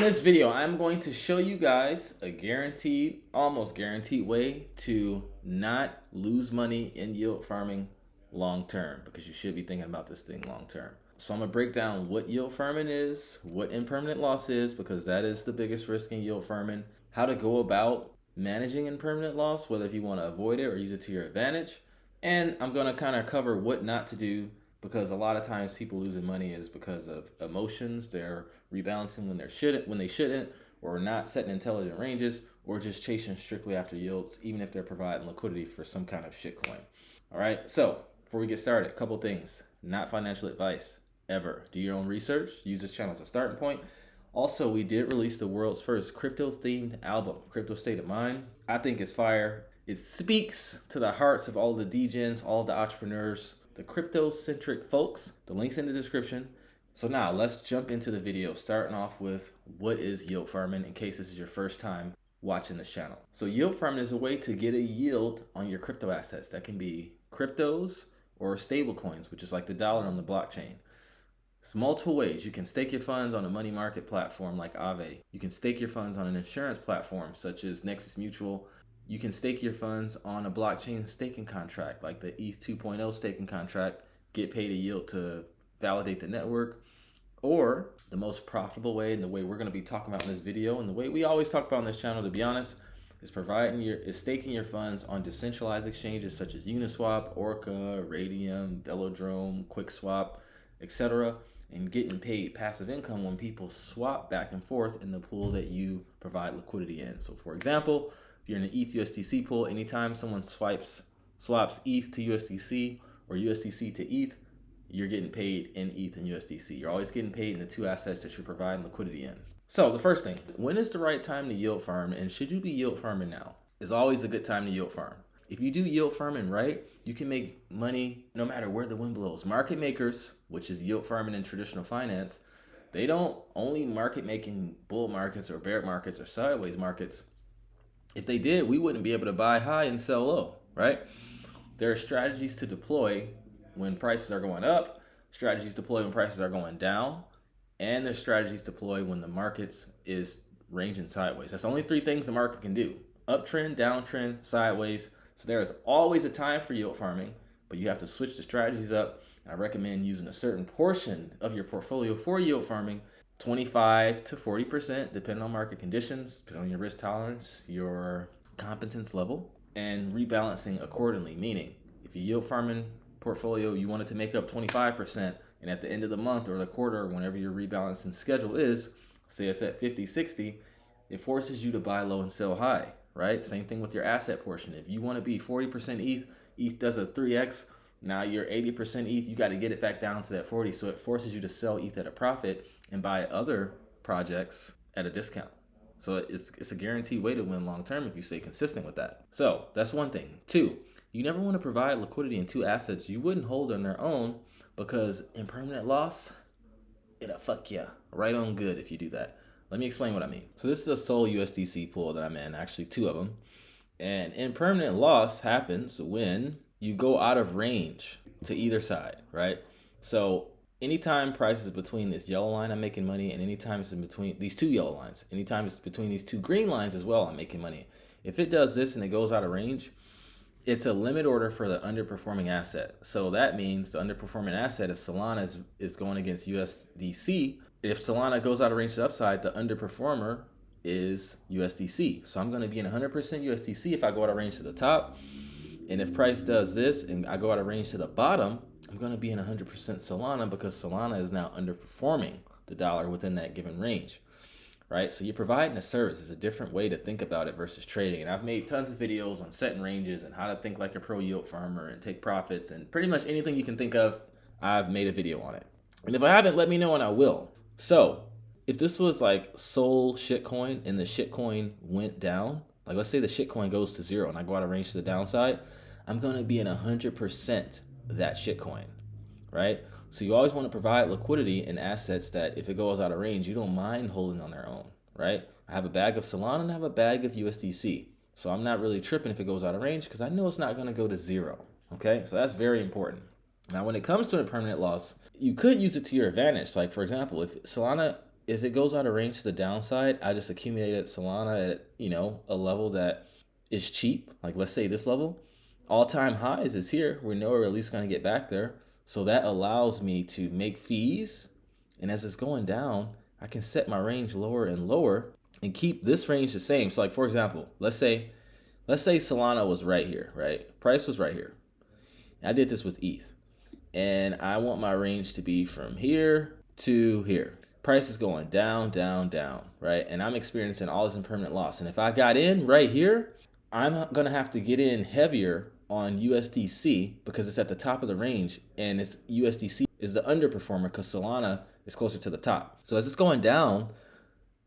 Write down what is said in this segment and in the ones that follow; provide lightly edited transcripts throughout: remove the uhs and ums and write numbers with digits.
this video, I'm going to show you guys a guaranteed, almost guaranteed way to not lose money in yield farming long term, because you should be thinking about this thing long term. So I'm gonna break down what yield farming is, what impermanent loss is, because that is the biggest risk in yield farming, how to go about managing impermanent loss, whether if you want to avoid it or use it to your advantage. And I'm gonna kind of cover what not to do, because a lot of times people losing money is because of emotions. They're rebalancing when they shouldn't, or not setting intelligent ranges, or just chasing strictly after yields, even if they're providing liquidity for some kind of shit coin. All right, so before we get started, a couple things. Not financial advice, ever. Do your own research. Use this channel as a starting point. Also, we did release the world's first crypto-themed album, Crypto State of Mind. I think it's fire. It speaks to the hearts of all the degens, all the entrepreneurs, the crypto-centric folks. The link's in the description. So now let's jump into the video, starting off with what is yield farming, in case this is your first time watching this channel. So yield farming is a way to get a yield on your crypto assets. That can be cryptos or stable coins, which is like the dollar on the blockchain. It's multiple ways. You can stake your funds on a money market platform like Aave. You can stake your funds on an insurance platform such as Nexus Mutual. You can stake your funds on a blockchain staking contract like the ETH 2.0 staking contract, get paid a yield to validate the network. Or the most profitable way, and the way we're going to be talking about in this video, and the way we always talk about on this channel, to be honest, is staking your funds on decentralized exchanges such as Uniswap, Orca, Radium, Velodrome, QuickSwap, etc., and getting paid passive income when people swap back and forth in the pool that you provide liquidity in. So for example, if you're in an ETH USDC pool, anytime someone swaps ETH to USDC or USDC to ETH, you're getting paid in ETH and USDC. You're always getting paid in the two assets that you're providing liquidity in. So the first thing, when is the right time to yield farm, and should you be yield farming now? It's always a good time to yield farm. If you do yield farming right, you can make money no matter where the wind blows. Market makers, which is yield farming in traditional finance, they don't only market making bull markets or bear markets or sideways markets. If they did, we wouldn't be able to buy high and sell low, right? There are strategies to deploy when prices are going up, strategies to deploy when prices are going down, and there's strategies to deploy when the markets is ranging sideways. That's only three things the market can do: uptrend, downtrend, sideways. So there is always a time for yield farming, but you have to switch the strategies up. And I recommend using a certain portion of your portfolio for yield farming, 25 to 40%, depending on market conditions, depending on your risk tolerance, your competence level, and rebalancing accordingly. Meaning, if you yield farming portfolio, you want it to make up 25%, and at the end of the month or the quarter, whenever your rebalancing schedule is, say it's at 50, 60, it forces you to buy low and sell high, right? Same thing with your asset portion. If you want to be 40% ETH does a 3x, now you're 80% ETH, you got to get it back down to that 40. So it forces you to sell ETH at a profit and buy other projects at a discount. So it's a guaranteed way to win long term if you stay consistent with that. So that's one thing. Two, you never want to provide liquidity in two assets you wouldn't hold on their own, because impermanent loss, it'll fuck you right on good if you do that. Let me explain what I mean. So this is a Sol USDC pool that I'm in, actually two of them. And impermanent loss happens when you go out of range to either side, right? So anytime price is between this yellow line, I'm making money, and anytime it's in between these two yellow lines, anytime it's between these two green lines as well, I'm making money. If it does this and it goes out of range, it's a limit order for the underperforming asset. So that means the underperforming asset, if Solana is going against USDC, if Solana goes out of range to the upside, the underperformer is USDC. So I'm going to be in 100% USDC if I go out of range to the top. And if price does this and I go out of range to the bottom, I'm going to be in 100% Solana, because Solana is now underperforming the dollar within that given range. Right? So you're providing a service. It's a different way to think about it versus trading. And I've made tons of videos on setting ranges and how to think like a pro yield farmer and take profits, and pretty much anything you can think of, I've made a video on it. And if I haven't, let me know and I will. So if this was like Sol shitcoin and the shitcoin went down, like let's say the shitcoin goes to zero and I go out of range to the downside, I'm going to be in 100% that shitcoin, right? So you always want to provide liquidity in assets that if it goes out of range, you don't mind holding on their own, right? I have a bag of Solana and I have a bag of USDC. So I'm not really tripping if it goes out of range, because I know it's not going to go to zero, okay? So that's very important. Now, when it comes to impermanent loss, you could use it to your advantage. Like, for example, if Solana if it goes out of range to the downside, I just accumulated Solana at, a level that is cheap. Like let's say this level, all-time highs is here. We know we're at least going to get back there. So that allows me to make fees. And as it's going down, I can set my range lower and lower and keep this range the same. So like, for example, let's say Solana was right here, right? Price was right here. I did this with ETH. And I want my range to be from here to here. Price is going down, down, down, right? And I'm experiencing all this impermanent loss. And if I got in right here, I'm gonna have to get in heavier on USDC because it's at the top of the range, and it's USDC is the underperformer because Solana is closer to the top. So as it's going down,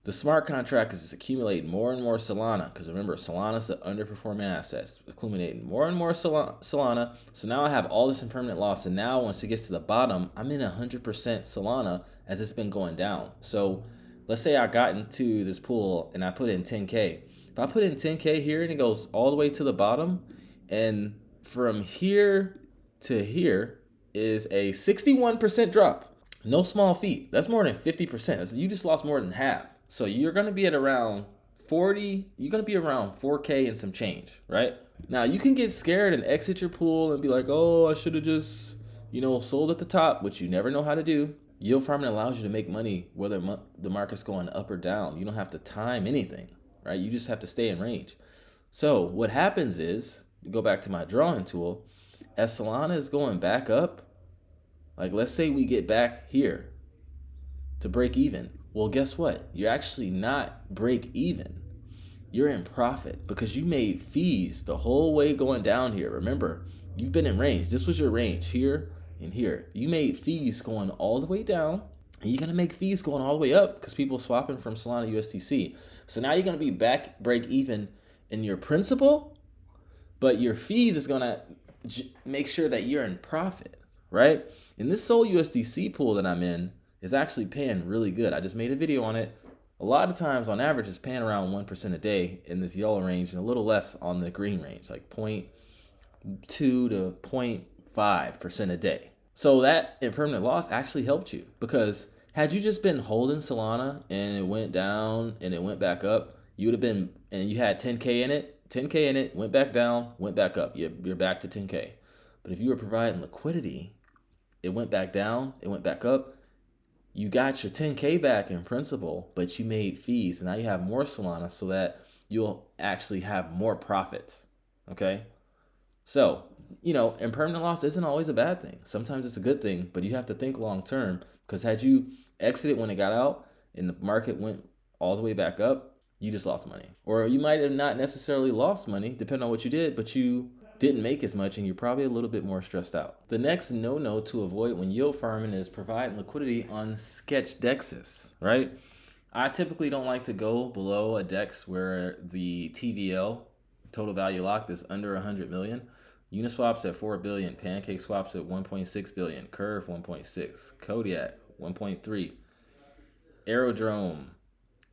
the smart contract is accumulating more and more Solana, because remember, Solana is the underperforming asset. It's accumulating more and more Solana. So now I have all this impermanent loss, and now once it gets to the bottom, I'm in 100% Solana as it's been going down. So let's say I got into this pool and I put in 10K. If I put in 10K here and it goes all the way to the bottom, and from here to here is a 61% drop. No small feat. That's more than 50%. You just lost more than half. So you're going to be at around 40, you're going to be around 4K and some change, right? Now you can get scared and exit your pool and be like, oh, I should have just, sold at the top, which you never know how to do. Yield farming allows you to make money whether the market's going up or down. You don't have to time anything, right? You just have to stay in range. So what happens is, go back to my drawing tool, as Solana is going back up, like let's say we get back here to break even. Well, guess what? You're actually not break even. You're in profit because you made fees the whole way going down here. Remember, you've been in range. This was your range here and here. You made fees going all the way down, and you're going to make fees going all the way up because people swapping from Solana USDC. So now you're going to be back break even in your principal, but your fees is going to make sure that you're in profit, right? And this Sol USDC pool that I'm in is actually paying really good. I just made a video on it. A lot of times on average it's paying around 1% a day in this yellow range and a little less on the green range, like 0.2 to 0.5% a day. So that impermanent loss actually helped you, because had you just been holding Solana and it went down and it went back up, you would have been, and you had 10K in it, went back down, went back up. You're back to 10K. But if you were providing liquidity, it went back down, it went back up, you got your 10K back in principal, but you made fees. And now you have more Solana so that you'll actually have more profits, okay? So, impermanent loss isn't always a bad thing. Sometimes it's a good thing, but you have to think long term, because had you exited when it got out and the market went all the way back up, you just lost money. Or you might have not necessarily lost money, depending on what you did, but you didn't make as much and you're probably a little bit more stressed out. The next no-no to avoid when yield farming is providing liquidity on sketch dexes, right? I typically don't like to go below a dex where the TVL, total value locked, is under 100 million. Uniswap's at 4 billion, Pancake Swap's at 1.6 billion, Curve 1.6, Kodiak 1.3, Aerodrome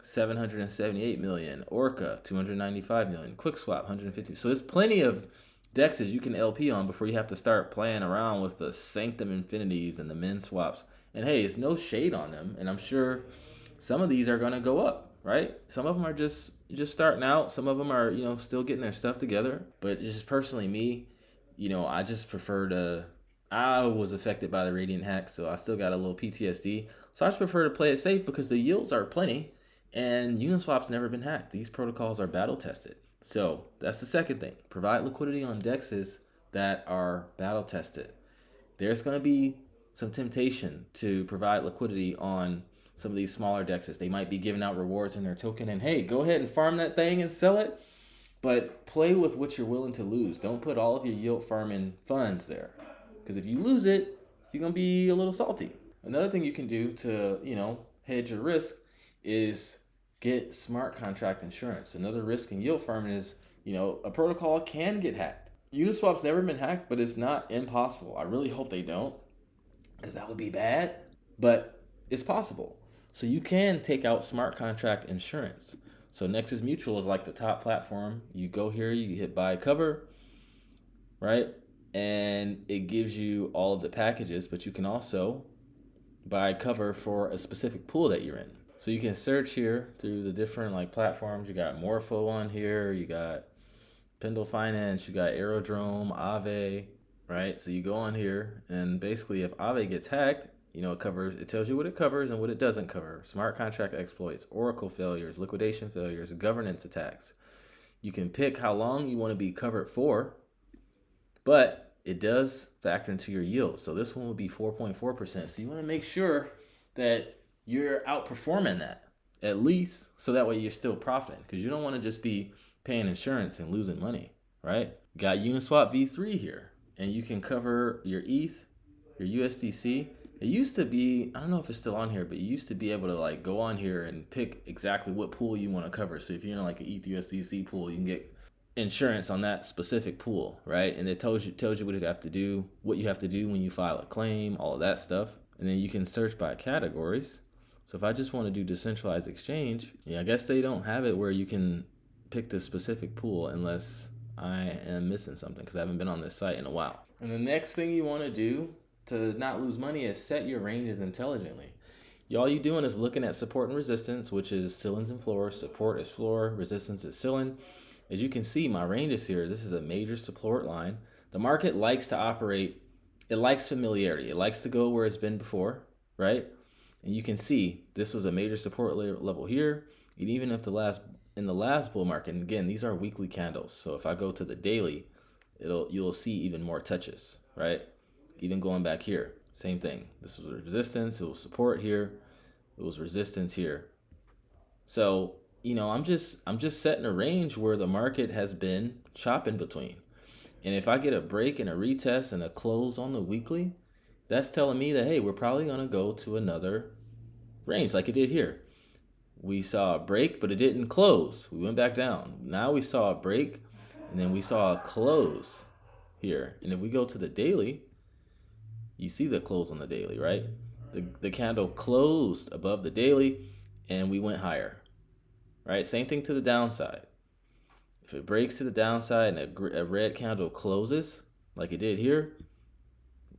778 million, Orca 295 million, QuickSwap 150. So there's plenty of dexes you can LP on before you have to start playing around with the Sanctum Infinities and the Min swaps. And hey, it's no shade on them, and I'm sure some of these are going to go up, right? Some of them are just starting out. Some of them are, still getting their stuff together. But just personally me, I just prefer to, I was affected by the Radiant hack, so I still got a little PTSD. So I just prefer to play it safe because the yields are plenty, and Uniswap's never been hacked. These protocols are battle tested. So that's the second thing. Provide liquidity on dexes that are battle tested. There's going to be some temptation to provide liquidity on some of these smaller dexes. They might be giving out rewards in their token, and hey, go ahead and farm that thing and sell it. But play with what you're willing to lose. Don't put all of your yield farming funds there, because if you lose it, you're going to be a little salty. Another thing you can do to, hedge your risk is get smart contract insurance. Another risk in yield farming is, a protocol can get hacked. Uniswap's never been hacked, but it's not impossible. I really hope they don't, because that would be bad, but it's possible. So you can take out smart contract insurance. So Nexus Mutual is like the top platform. You go here, you hit buy cover, right? And it gives you all of the packages, but you can also buy cover for a specific pool that you're in. So you can search here through the different like platforms. You got Morpho on here, you got Pendle Finance, you got Aerodrome, Aave, right? So you go on here, and basically if Aave gets hacked, you know, it tells you what it covers and what it doesn't cover. Smart contract exploits, Oracle failures, liquidation failures, governance attacks. You can pick how long you want to be covered for, but it does factor into your yield. So this one will be 4.4%. So you want to make sure that you're outperforming that, at least, so that way you're still profiting, because you don't want to just be paying insurance and losing money, right? Got Uniswap v3 here, and you can cover your ETH, your USDC. It used to be, I don't know if it's still on here, but you used to be able to like go on here and pick exactly what pool you want to cover. So if you're in like an ETH USDC pool, you can get insurance on that specific pool, right? And it tells you what you have to do, what you have to do when you file a claim, all of that stuff. And then you can search by categories. So if I just want to do decentralized exchange, yeah, I guess they don't have it where you can pick the specific pool unless I am missing something, because I haven't been on this site in a while. And the next thing you want to do to not lose money is set your ranges intelligently. All you doing is looking at support and resistance, which is ceilings and floors. Support is floor, resistance is ceiling. As you can see, my range is here. This is a major support line. The market likes to operate, it likes familiarity. It likes to go where it's been before, right? And you can see this was a major support level here. And even if in the last bull market, and again, these are weekly candles. So if I go to the daily, you'll see even more touches, right? Even going back here, same thing. This was resistance, it was support here, it was resistance here. So, you know, I'm just setting a range where the market has been chopping between. And if I get a break and a retest and a close on the weekly, that's telling me that, hey, we're probably going to go to another range like it did here. We saw a break, but it didn't close. We went back down. Now we saw a break, and then we saw a close here. And if we go to the daily, you see the close on the daily, right? The candle closed above the daily, and we went higher, right? Same thing to the downside. If it breaks to the downside and a red candle closes, like it did here,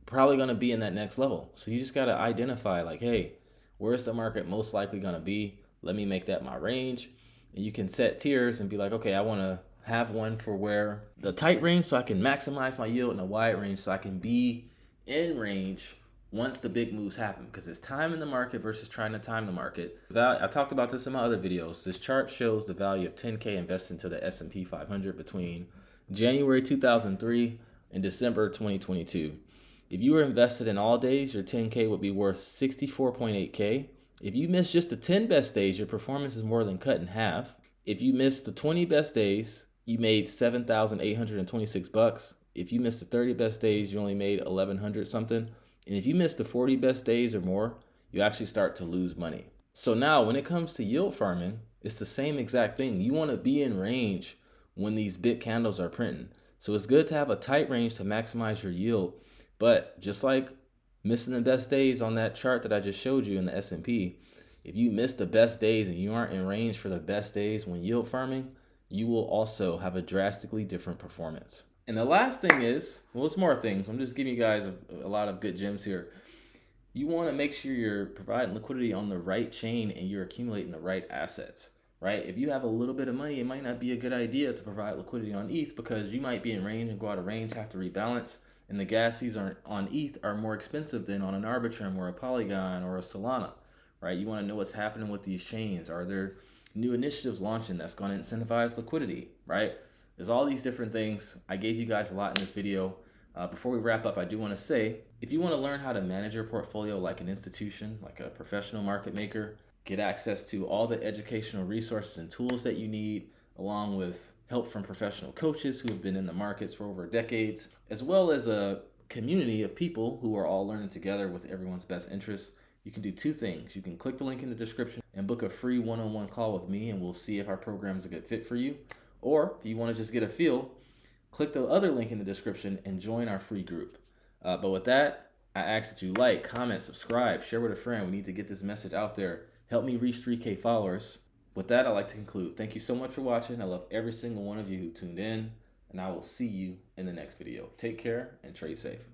probably going to be in that next level. So you just got to identify like, hey, where's the market most likely going to be? Let me make that my range. And you can set tiers and be like, okay, I want to have one for where the tight range so I can maximize my yield, and a wide range so I can be in range once the big moves happen, because it's time in the market versus trying to time the market. I talked about this in my other videos. This chart shows the value of 10K invested into the S&P 500 between January 2003 and December 2022. If you were invested in all days, your 10K would be worth 64.8K. If you miss just the 10 best days, your performance is more than cut in half. If you missed the 20 best days, you made $7,826. If you missed the 30 best days, you only made $1,100 something. And if you missed the 40 best days or more, you actually start to lose money. So now when it comes to yield farming, it's the same exact thing. You want to be in range when these big candles are printing. So it's good to have a tight range to maximize your yield. But just like missing the best days on that chart that I just showed you in the S&P, if you miss the best days and you aren't in range for the best days when yield farming, you will also have a drastically different performance. And the last thing is, well, it's more things. I'm just giving you guys a lot of good gems here. You want to make sure you're providing liquidity on the right chain and you're accumulating the right assets, right? If you have a little bit of money, it might not be a good idea to provide liquidity on ETH, because you might be in range and go out of range, have to rebalance. And the gas fees on ETH are more expensive than on an arbitrum or a polygon or a solana, right? You want to know what's happening with these chains. Are there new initiatives launching that's going to incentivize liquidity, right? There's all these different things. I gave you guys a lot in this video. Before we wrap up, I do want to say, if you want to learn how to manage your portfolio like an institution, like a professional market maker, get access to all the educational resources and tools that you need, along with help from professional coaches who have been in the markets for over decades, as well as a community of people who are all learning together with everyone's best interests, you can do two things. You can click the link in the description and book a free one-on-one call with me, and we'll see if our program is a good fit for you. Or if you want to just get a feel, click the other link in the description and join our free group. But with that, I ask that you like, comment, subscribe, share with a friend. We need to get this message out there. Help me reach 3K followers. With that, I'd like to conclude. Thank you so much for watching. I love every single one of you who tuned in, and I will see you in the next video. Take care and trade safe.